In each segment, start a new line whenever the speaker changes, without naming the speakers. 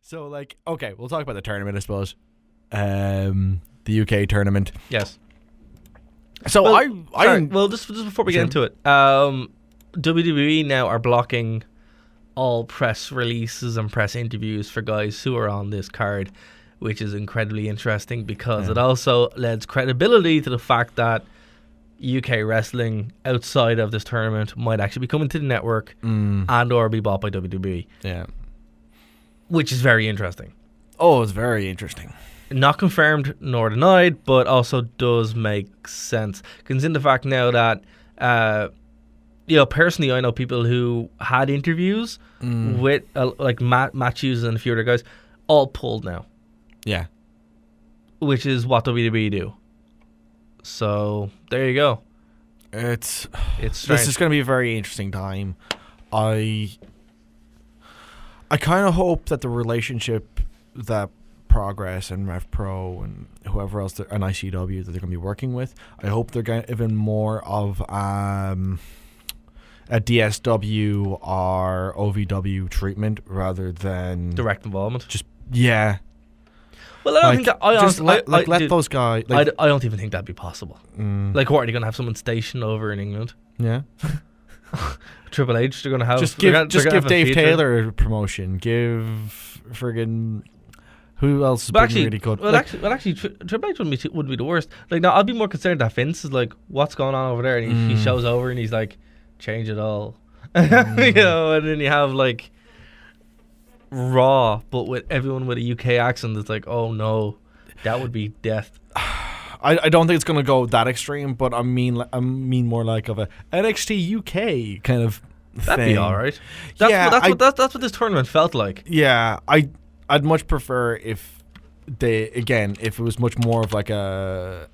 So, like, okay, we'll talk about the tournament, I suppose. The UK tournament.
Yes.
So
well, just before we get into it, WWE now are blocking all press releases and press interviews for guys who are on this card, which is incredibly interesting because it also lends credibility to the fact that UK wrestling outside of this tournament might actually be coming to the network and or be bought by WWE.
Yeah.
Which is very interesting.
Oh, it's very interesting.
Not confirmed nor denied, but also does make sense. Considering the fact now that, personally, I know people who had interviews with like Matthews and a few other guys, all pulled now.
Yeah.
Which is what WWE do. So there you go.
It's
strange.
This is going to be a very interesting time. I kind of hope that the relationship that Progress and Rev Pro and whoever else and ICW that they're going to be working with, I hope they're getting even more of a DSW or OVW treatment rather than
direct involvement.
Just yeah.
Well, I don't think that. I honestly,
let those guys. Like,
I don't even think that'd be possible. Like, what are they going to have someone stationed over in England?
Yeah.
Triple H, they're going to have...
Just give Dave Taylor a promotion. Give friggin... Who else is really good?
Well, actually, Triple H wouldn't be the worst. Like, now, I'd be more concerned that Vince is like, what's going on over there? And he shows over and he's like, change it all. And then you have, like, Raw, but with everyone with a UK accent. It's like, oh, no, that would be death.
I don't think it's going to go that extreme, but I mean more like of a NXT UK kind of thing.
That'd be all right. That's what this tournament felt like.
Yeah, I'd much prefer if it was much more of like a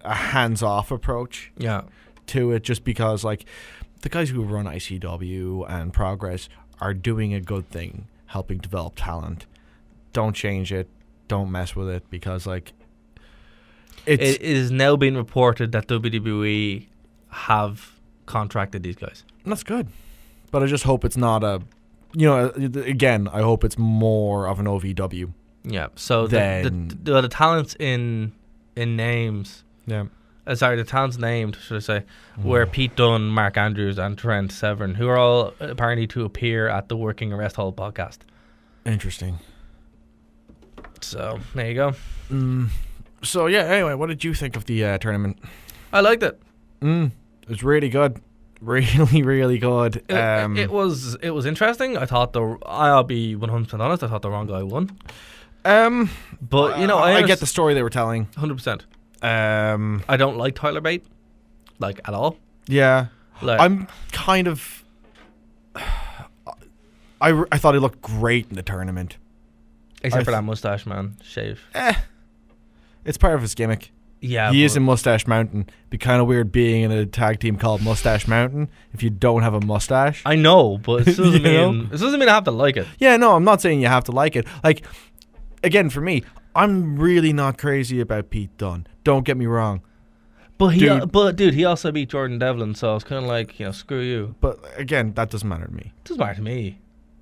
hands-off approach to it, just because like the guys who run ICW and Progress are doing a good thing, helping develop talent. Don't change it. Don't mess with it, because like it
is now being reported that WWE have contracted these guys.
That's good, but I just hope it's not a. Again, I hope it's more of an OVW.
Yeah. So the talents in names.
Yeah.
The talents named, should I say, were Pete Dunne, Mark Andrews, and Trent Severn, who are all apparently to appear at the Working Arrest Hall podcast. Interesting. So there you go.
So yeah. Anyway, what did you think of the tournament?
I liked it.
It was really good. Really, really good.
It was interesting. I'll be 100% honest. I thought the wrong guy won. But I
get the story they were telling.
100%. I don't like Tyler Bate, like, at all.
Yeah, like, I'm kind of. I thought he looked great in the tournament,
except for that mustache, man. Shave.
It's part of his gimmick.
Yeah,
he is in Mustache Mountain. It'd be kind of weird being in a tag team called Mustache Mountain if you don't have a mustache.
I know, but it doesn't mean I have to like it.
Yeah, no, I'm not saying you have to like it. Like, again, for me, I'm really not crazy about Pete Dunne. Don't get me wrong.
But he also beat Jordan Devlin, so it's kind of like, screw you.
But again, that doesn't matter to me.
It doesn't matter to me.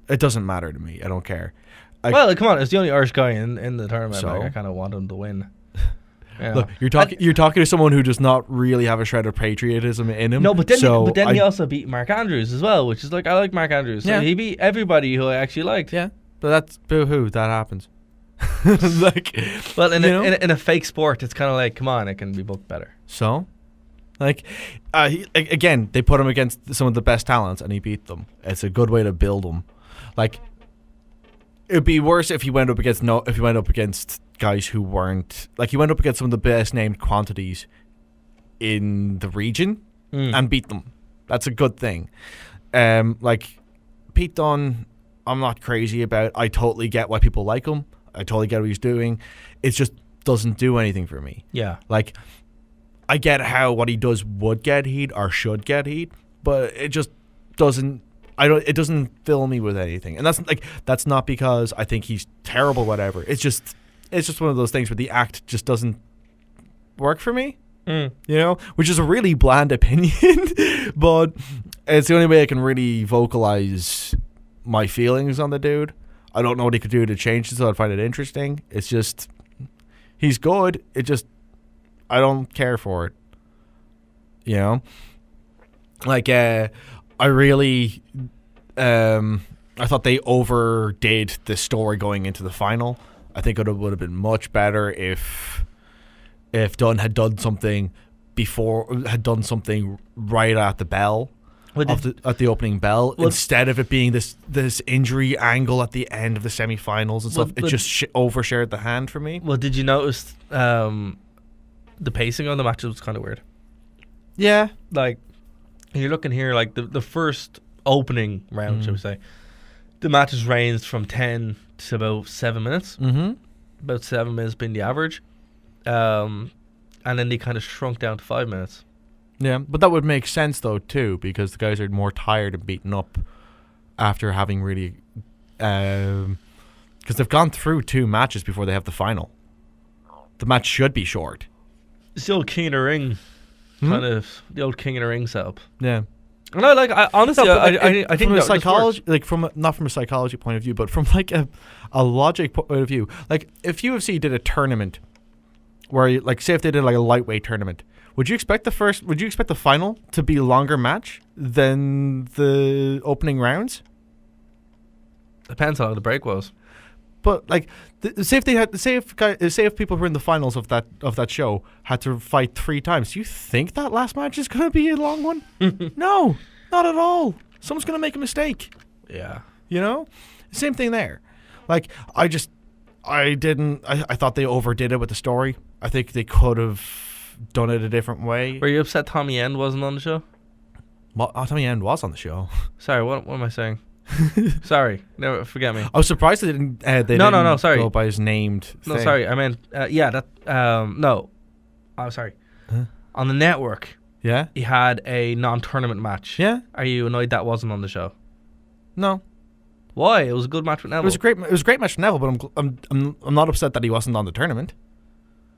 It doesn't matter to me. I don't care.
Well, come on, it's the only Irish guy in the tournament. So? Like, I kind of want him to win.
Look, you're talking to someone who does not really have a shred of patriotism in him.
No, but then he also beat Mark Andrews as well, which is like, I like Mark Andrews. So he beat everybody who I actually liked.
Yeah, but that's boo-hoo. That happens.
Well, in a fake sport, it's kind of like, come on, it can be booked better.
So, like, again, they put him against some of the best talents, and he beat them. It's a good way to build them. Like, it'd be worse if he went up against guys who weren't, like, he went up against some of the best named quantities in the region and beat them. That's a good thing. Like, Pete Dunne, I'm not crazy about. I totally get why people like him. I totally get what he's doing. It just doesn't do anything for me.
Yeah.
Like, I get how what he does would get heat or should get heat, but it just doesn't. It doesn't fill me with anything, and that's not because I think he's terrible, whatever. It's just one of those things where the act just doesn't work for me. Which is a really bland opinion, but it's the only way I can really vocalize my feelings on the dude. I don't know what he could do to change it, so I'd find it interesting. It's just, he's good. It just, I don't care for it. You know? Like, I really, I thought they overdid the story going into the final. I think it would have been much better if Dunn had done something right at the bell. At the opening bell, instead of it being this injury angle at the end of the semi-finals and stuff, it just overshared the hand for me.
Well, did you notice the pacing on the matches was kind of weird?
Yeah.
Like, you're looking here, like the first opening round, shall we say, the matches ranged from 10 to about 7 minutes. Mm-hmm. About 7 minutes being the average. And then they kind of shrunk down to 5 minutes.
Yeah, but that would make sense, though, too, because the guys are more tired and beaten up after having really... Because they've gone through 2 matches before they have the final. The match should be short.
It's the old King of the Ring, kind of, the old King of the Ring setup.
Yeah.
And honestly, I think
from a psychology, not from a psychology point of view, but from like a logic point of view. Like, if UFC did a tournament where, like, say if they did like a lightweight tournament, would you expect the final to be a longer match than the opening rounds?
Depends how long the break was.
But like, say if people who were in the finals of that show had to fight 3 times, do you think that last match is going to be a long one? No, not at all. Someone's going to make a mistake.
Yeah.
You know, same thing there. Like, I thought they overdid it with the story. I think they could have done it a different way.
Were you upset Tommy End wasn't on the show?
Well, Tommy End was on the show.
Sorry, what am I saying? Sorry, no, forget me.
I was surprised they didn't.
No, sorry.
Go by his named.
No,
thing.
sorry, I meant no. I'm sorry.
Huh?
On the network,
yeah,
he had a non-tournament match.
Yeah.
Are you annoyed that wasn't on the show?
No.
Why? It was a good match with Neville.
It was a great match with Neville, but I'm not upset that he wasn't on the tournament.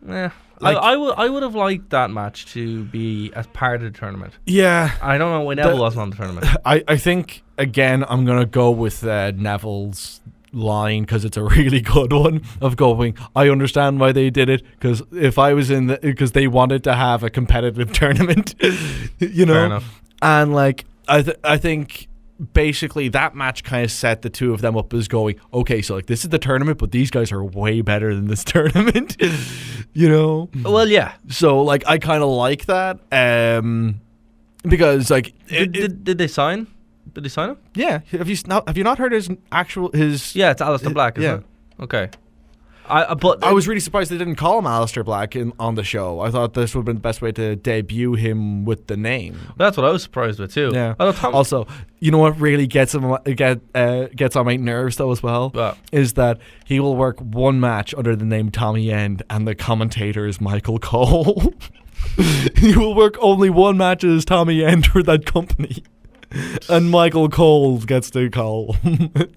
Yeah,
like,
I would have liked that match to be as part of the tournament.
Yeah,
I don't know why Neville wasn't on the tournament.
I think again I'm gonna go with Neville's line because it's a really good one of going. I understand why they did it because if I was because they wanted to have a competitive tournament, you know.
Fair enough.
And like I think. Basically, that match kind of set the two of them up as going, okay, so like this is the tournament, but these guys are way better than this tournament, you know?
Well, yeah.
So like, I kind of like that, because like,
did they sign? Did they sign him?
Yeah. Have you not heard his?
Yeah, it's Alistair Black. Isn't it? Okay. I
was really surprised they didn't call him Alistair Black on the show. I thought this would have been the best way to debut him with the name.
That's what I was surprised with too.
Yeah. Also, you know what really gets on my nerves though as well is that he will work one match under the name Tommy End, and the commentator is Michael Cole. He will work only one match as Tommy End for that company. And Michael Cole gets the call.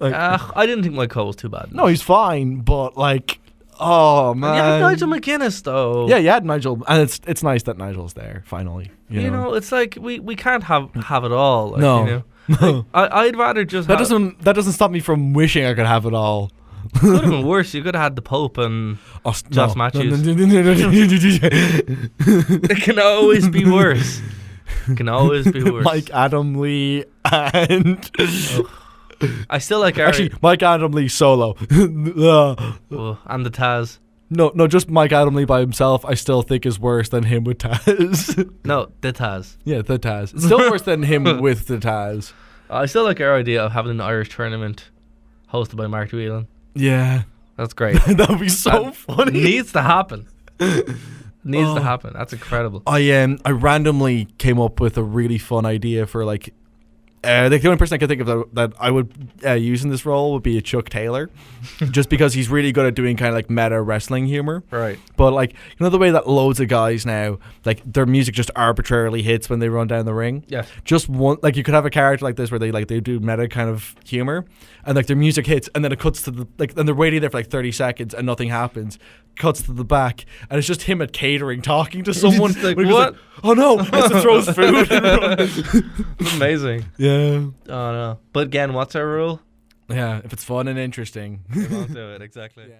I didn't think Michael Cole was too bad.
No, he's fine, but like, oh man.
You had Nigel McGuinness though.
Yeah, you had Nigel, and it's nice that Nigel's there finally. You know,
it's like we can't have it all. Like,
no,
you know? Like, I'd rather just.
That doesn't stop me from wishing I could have it all.
It could have been worse. You could have had the Pope and Josh Matthews. It can always be worse. It can always be worse.
Mike Adamle and
I still like
actually Mike Adamle solo.
And the Taz.
No, just Mike Adamle by himself. I still think is worse than him with Taz.
No, the Taz.
Yeah, the Taz. It's still worse than him with the Taz.
I still like our idea of having an Irish tournament hosted by Mark Whelan.
Yeah,
that's great.
That'd be so funny.
Needs to happen. Needs to happen. That's incredible.
I randomly came up with a really fun idea for like the only person I can think of that I would use in this role would be a Chuck Taylor, just because he's really good at doing kind of like meta wrestling humor.
Right.
But like, you know the way that loads of guys now, like their music just arbitrarily hits when they run down the ring.
Yeah.
Just one, like you could have a character like this where they do meta kind of humor, and like their music hits, and then it cuts to and they're waiting there for like 30 seconds and nothing happens. Cuts to the back, and it's just him at catering talking to someone.
Like, what?
Like, oh no! Has to throw his food.
Amazing.
Yeah.
Oh no! But again, what's our rule?
Yeah, if it's fun and interesting.
They won't do it, exactly.
Yeah.